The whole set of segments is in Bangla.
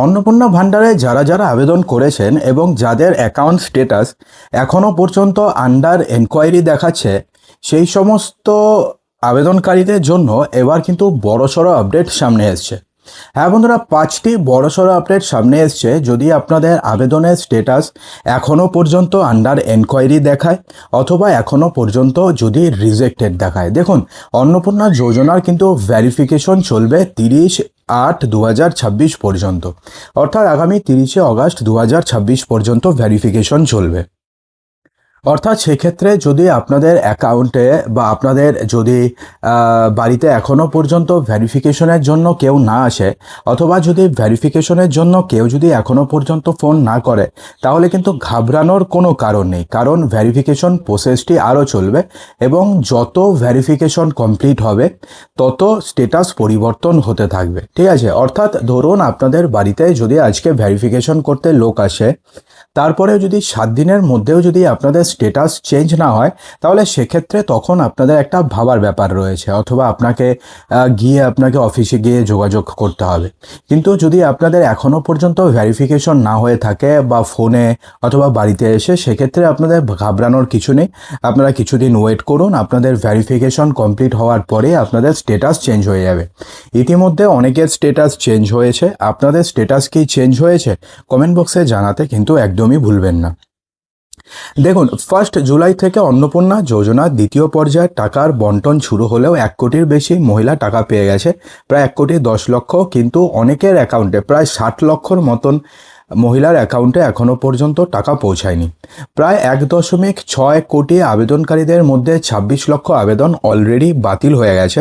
অন্নপূর্ণা ভান্ডারে যারা যারা আবেদন করেছেন এবং যাদের অ্যাকাউন্ট স্ট্যাটাস এখনও পর্যন্ত আন্ডার এনকোয়ারি দেখাচ্ছে, সেই সমস্ত আবেদনকারীদের জন্য এবার কিন্তু বড়সড় আপডেট সামনে এসছে। হ্যাঁ বন্ধুরা, 5টি বড়সড় আপডেট সামনে এসছে। যদি আপনাদের আবেদনের স্ট্যাটাস এখনও পর্যন্ত আন্ডার এনকোয়ারি দেখায় অথবা এখনও পর্যন্ত যদি রিজেক্টেড দেখায়, দেখুন অন্নপূর্ণা যোজনার কিন্তু ভ্যারিফিকেশন চলবে 30/8/2026 পর্যন্ত, অর্থাৎ আগামী 30 আগস্ট 2026 পর্যন্ত ভ্যারিফিকেশন চলবে। অর্থাৎ সেক্ষেত্রে যদি আপনাদের অ্যাকাউন্টে বা আপনাদের যদি বাড়িতে এখনও পর্যন্ত ভ্যারিফিকেশনের জন্য কেউ না আসে, অথবা যদি ভ্যারিফিকেশনের জন্য কেউ যদি এখনও পর্যন্ত ফোন না করে, তাহলে কিন্তু ঘাবড়ানোর কোনো কারণ নেই, কারণ ভ্যারিফিকেশন প্রসেসটি আরও চলবে এবং যত ভ্যারিফিকেশন কমপ্লিট হবে তত স্ট্যাটাস পরিবর্তন হতে থাকবে। ঠিক আছে, অর্থাৎ ধরুন আপনাদের বাড়িতে যদি আজকে ভ্যারিফিকেশন করতে লোক আসে, তারপরে যদি 7 দিনের মধ্যেও যদি আপনাদের স্ট্যাটাস চেঞ্জ না হয়, তাহলে সেক্ষেত্রে তখন আপনাদের একটা ভাবার ব্যাপার রয়েছে, অথবা আপনাকে অফিসে গিয়ে যোগাযোগ করতে হবে। কিন্তু যদি আপনাদের এখনও পর্যন্ত ভ্যারিফিকেশন না হয়ে থাকে বা ফোনে অথবা বাড়িতে এসে, সেক্ষেত্রে আপনাদের ঘাবড়ানোর কিছু নেই। আপনারা কিছুদিন ওয়েট করুন, আপনাদের ভ্যারিফিকেশন কমপ্লিট হওয়ার পরে আপনাদের স্ট্যাটাস চেঞ্জ হয়ে যাবে। ইতিমধ্যে অনেকের স্ট্যাটাস চেঞ্জ হয়েছে। আপনাদের স্ট্যাটাস কি চেঞ্জ হয়েছে কমেন্ট বক্সে জানাতে কিন্তু একদমই ভুলবেন না। দেখুন, 1 জুলাই থেকে অন্নপূর্ণা যোজনার দ্বিতীয় পর্যায়ে টাকার বন্টন শুরু হলেও 1 কোটির বেশি মহিলা টাকা পেয়ে গেছে, প্রায় 1,10,00,000। কিন্তু অনেকের অ্যাকাউন্টে প্রায় 60 লক্ষর মতন মহিলার অ্যাকাউন্টে এখনও পর্যন্ত টাকা পৌঁছায়নি। প্রায় 1.6 কোটি আবেদনকারীদের মধ্যে 26 লক্ষ আবেদন অলরেডি বাতিল হয়ে গেছে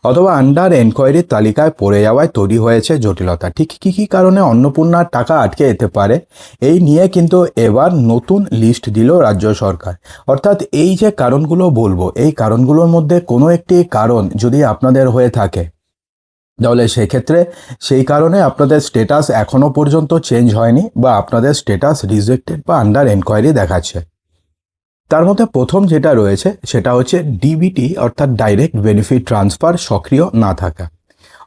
অথবা আন্ডার এনকোয়ারির তালিকায় পড়ে যাওয়ায় তৈরি হয়েছে জটিলতা। ঠিক কী কী কারণে অন্নপূর্ণার টাকা আটকে যেতে পারে, এই নিয়ে কিন্তু এবার নতুন লিস্ট দিল রাজ্য সরকার। অর্থাৎ এই যে কারণগুলো বলবো, এই কারণগুলোর মধ্যে কোনো একটি কারণ যদি আপনাদের হয়ে থাকে, তাহলে সেক্ষেত্রে সেই কারণে আপনাদের স্ট্যাটাস এখনও পর্যন্ত চেঞ্জ হয়নি বা আপনাদের স্ট্যাটাস রিজেক্টেড বা আন্ডার এনকোয়ারি দেখাচ্ছে। তার মধ্যে প্রথম যেটা রয়েছে সেটা হচ্ছে ডিবিটি, অর্থাৎ ডাইরেক্ট বেনিফিট ট্রান্সফার সক্রিয় না থাকা।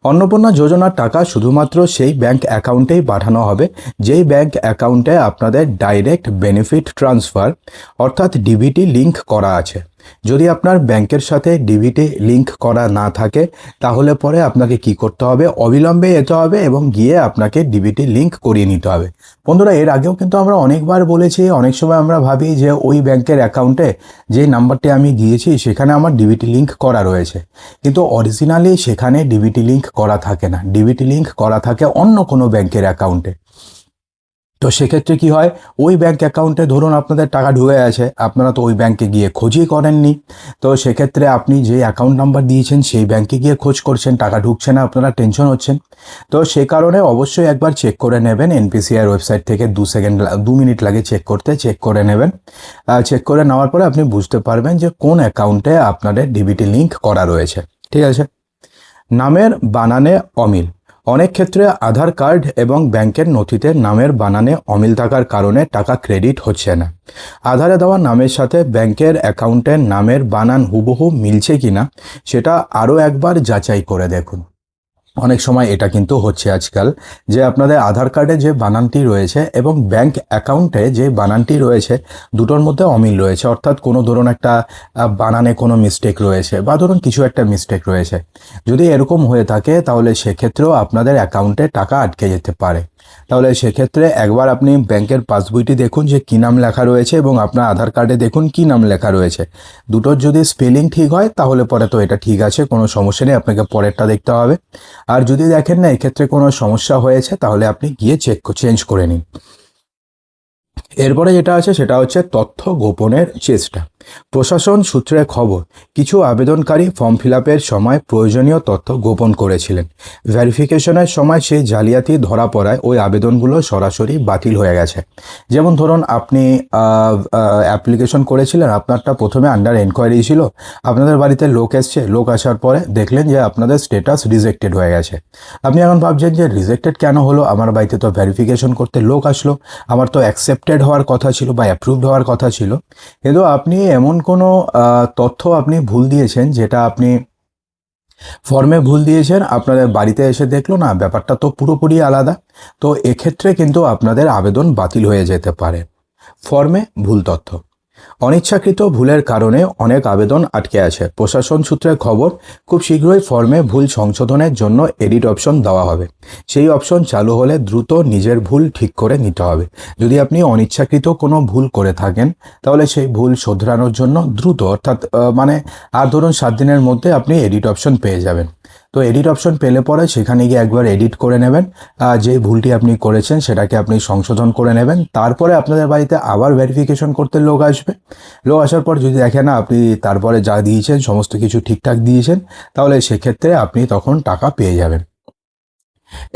অন্নপূর্ণা যোজনার টাকা শুধুমাত্র সেই ব্যাংক অ্যাকাউন্টেই পাঠানো হবে যেই ব্যাংক অ্যাকাউন্টে আপনাদের ডাইরেক্ট বেনিফিট ট্রান্সফার অর্থাৎ ডিবিটি লিঙ্ক করা আছে। যদি আপনার ব্যাংকের সাথে ডিবিটি লিঙ্ক করা না থাকে, তাহলে পরে আপনাকে কি করতে হবে, অবিলম্বে যেতে হবে এবং গিয়ে আপনাকে ডিবিটি লিঙ্ক করিয়ে নিতে হবে। বন্ধুরা, এর আগেও কিন্তু আমরা অনেকবার বলেছি, অনেক সময় আমরা ভাবি যে ওই ব্যাংকের অ্যাকাউন্টে যে নাম্বারটি আমি দিয়েছি সেখানে আমার ডিবিটি লিঙ্ক করা রয়েছে, কিন্তু অরিজিনালি সেখানে ডিবিটি লিঙ্ক করা থাকে না। ডিবিটি লিঙ্ক করা থাকে অন্য কোনো ব্যাংকের অ্যাকাউন্টে। তো সেক্ষেত্রে কি হয়, ওই ব্যাংক অ্যাকাউন্টে ধরুন আপনাদের টাকা ঢুকে আছে, আপনারা তো ওই ব্যাংকে গিয়ে খোঁজই করেননি। তো সেক্ষেত্রে আপনি যে অ্যাকাউন্ট নাম্বার দিয়েছেন সেই ব্যাংকে গিয়ে খোঁজ করছেন, টাকা ঢুকছে না, আপনারা টেনশন হচ্ছেন। তো সে কারণে অবশ্যই একবার চেক করে নেবেন। এনপিসিআই ওয়েবসাইট থেকে 2 মিনিট লাগে চেক করতে, চেক করে নেবেন। চেক করে নেওয়ার পরে আপনি বুঝতে পারবেন যে কোন অ্যাকাউন্টে আপনাদের ডিবিটি লিঙ্ক করা রয়েছে। ঠিক আছে। নামের বানানে অমিল। অনেক ক্ষেত্রে আধার কার্ড এবং ব্যাংকের নথিতে নামের বানানে অমিল থাকার কারণে টাকা ক্রেডিট হচ্ছে না। আধারে দেওয়া নামের সাথে ব্যাংকের অ্যাকাউন্টের নামের বানান হুবহু মিলছে কিনা সেটা আরও একবার যাচাই করে দেখুন। অনেক সময় এটা কিন্তু হচ্ছে আজকাল, যে আপনাদের আধার কার্ডে যে বানানটি রয়েছে এবং ব্যাংক অ্যাকাউন্টে যে বানানটি রয়েছে দুটোর মধ্যে অমিল রয়েছে, অর্থাৎ কোনো ধরুন একটা বানানে কোনো মিস্টেক রয়েছে বা ধরুন কিছু একটা মিস্টেক রয়েছে। যদি এরকম হয়ে থাকে তাহলে সেক্ষেত্রেও আপনাদের অ্যাকাউন্টে টাকা আটকে যেতে পারে। তাহলে সেক্ষেত্রে একবার আপনি ব্যাংকের পাসবইটি দেখুন যে কী নাম লেখা রয়েছে এবং আপনার আধার কার্ডে দেখুন কী নাম লেখা রয়েছে। দুটোর যদি স্পেলিং ঠিক হয় তাহলে পরে তো এটা ঠিক আছে, কোনো সমস্যা নেই, আপনাকে পরেরটা দেখতে হবে। আর যদি দেখেন না এক্ষেত্রে কোনো সমস্যা হয়েছে, তাহলে আপনি গিয়ে চেঞ্জ করে নিন। এরপরে যেটা আছে সেটা হচ্ছে তথ্য গোপনের চেষ্টা। প্রশাসন সূত্রে খবর, কিছু আবেদনকারী ফর্ম ফিল আপের সময় প্রয়োজনীয় তথ্য গোপন করেছিলেন। ভেরিফিকেশনের সময় সেই জালিয়াতি ধরা পড়ায় ওই আবেদনগুলো সরাসরি বাতিল হয়ে গেছে। যেমন ধরুন আপনি অ্যাপ্লিকেশন করেছিলেন, আপনারটা প্রথমে আন্ডার এনকোয়ারি ছিল, আপনাদের বাড়িতে লোক এসছে, লোক আসার পরে দেখলেন যে আপনাদের স্ট্যাটাস রিজেক্টেড হয়ে গেছে। আপনি এখন ভাবছেন যে রিজেক্টেড কেন হলো, আমার বাড়িতে তো ভেরিফিকেশন করতে লোক আসলো, আমার তো অ্যাকসেপ্টেড হওয়ার কথা ছিল বা অ্যাপ্রুভড হওয়ার কথা ছিল। কিন্তু আপনি এমন কোনো তথ্য আপনি ভুল দিয়েছেন যেটা আপনি ফর্মে ভুল দিয়েছেন, আপনাদের বাড়িতে এসে দেখলো না, ব্যাপারটা তো পুরোপুরি আলাদা। তো এক্ষেত্রে কিন্তু আপনাদের আবেদন বাতিল হয়ে যেতে পারে। ফর্মে ভুল তথ্য, অনিচ্ছাকৃত ভুলের কারণে অনেক আবেদন আটকে আছে। প্রশাসন সূত্রে খবর, খুব শীঘ্রই ফর্মে ভুল সংশোধনের জন্য এডিট অপশন দেওয়া হবে। সেই অপশন চালু হলে দ্রুত নিজের ভুল ঠিক করে নিতে হবে। যদি আপনি অনিচ্ছাকৃত কোনো ভুল করে থাকেন, তাহলে সেই ভুল শোধরানোর জন্য দ্রুত, অর্থাৎ মানে আর ধরুন 7 দিনের মধ্যে আপনি এডিট অপশন পেয়ে যাবেন। তো এডিট অপশন পেলে পরে সেখানে গিয়ে একবার এডিট করে নেবেন, যে ভুলটি আপনি করেছেন সেটাকে আপনি সংশোধন করে নেবেন। তারপরে আপনাদের বাড়িতে আবার ভেরিফিকেশন করতে লোক আসবে। লোক আসার পর যদি দেখে না আপনি তারপরে যা দিয়েছেন সমস্ত কিছু ঠিকঠাক দিয়েছেন, তাহলে সেক্ষেত্রে আপনি তখন টাকা পেয়ে যাবেন।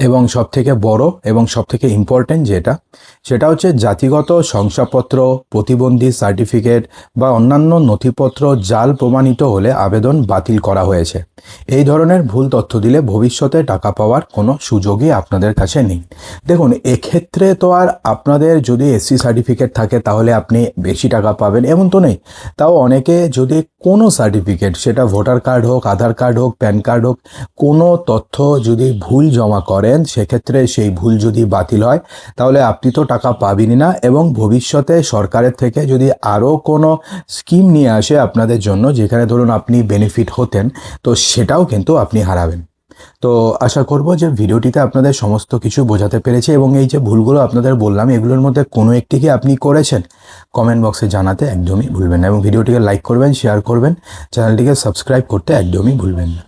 এবং সবথেকে বড় এবং সবথেকে ইম্পর্ট্যান্ট যেটা, সেটা হচ্ছে জাতিগত শংসাপত্র, প্রতিবন্ধী সার্টিফিকেট বা অন্যান্য নথিপত্র জাল প্রমাণিত হলে আবেদন বাতিল করা হয়েছে। এই ধরনের ভুল তথ্য দিলে ভবিষ্যতে টাকা পাওয়ার কোনো সুযোগই আপনাদের কাছে নেই। দেখুন, এক্ষেত্রে তো আর আপনাদের যদি এসসি সার্টিফিকেট থাকে তাহলে আপনি বেশি টাকা পাবেন এমন তো নেই। তাও অনেকে যদি কোনো সার্টিফিকেট, সেটা ভোটার কার্ড হোক, আধার কার্ড হোক, প্যান কার্ড হোক, কোনো তথ্য যদি ভুল জমা করেন, সেক্ষেত্রে সেই ভুল যদি বাতিল হয় তাহলে আপনি তো টাকা পাবেনই না, এবং ভবিষ্যতে সরকারের থেকে যদি আরও কোনো স্কিম নিয়ে আসে আপনাদের জন্য, যেখানে ধরুন আপনি বেনিফিট হতেন, তো সেটাও কিন্তু আপনি হারাবেন। তো আশা করব যে ভিডিওটিতে আপনাদের সমস্ত কিছু বোঝাতে পেরেছি, এবং এই যে ভুলগুলো আপনাদের বললাম এগুলোর মধ্যে কোনো একটি কি আপনি করেছেন, কমেন্ট বক্সে জানাতে একদমই ভুলবেন না, এবং ভিডিওটিকে লাইক করবেন, শেয়ার করবেন, চ্যানেলটিকে সাবস্ক্রাইব করতে একদমই ভুলবেন না।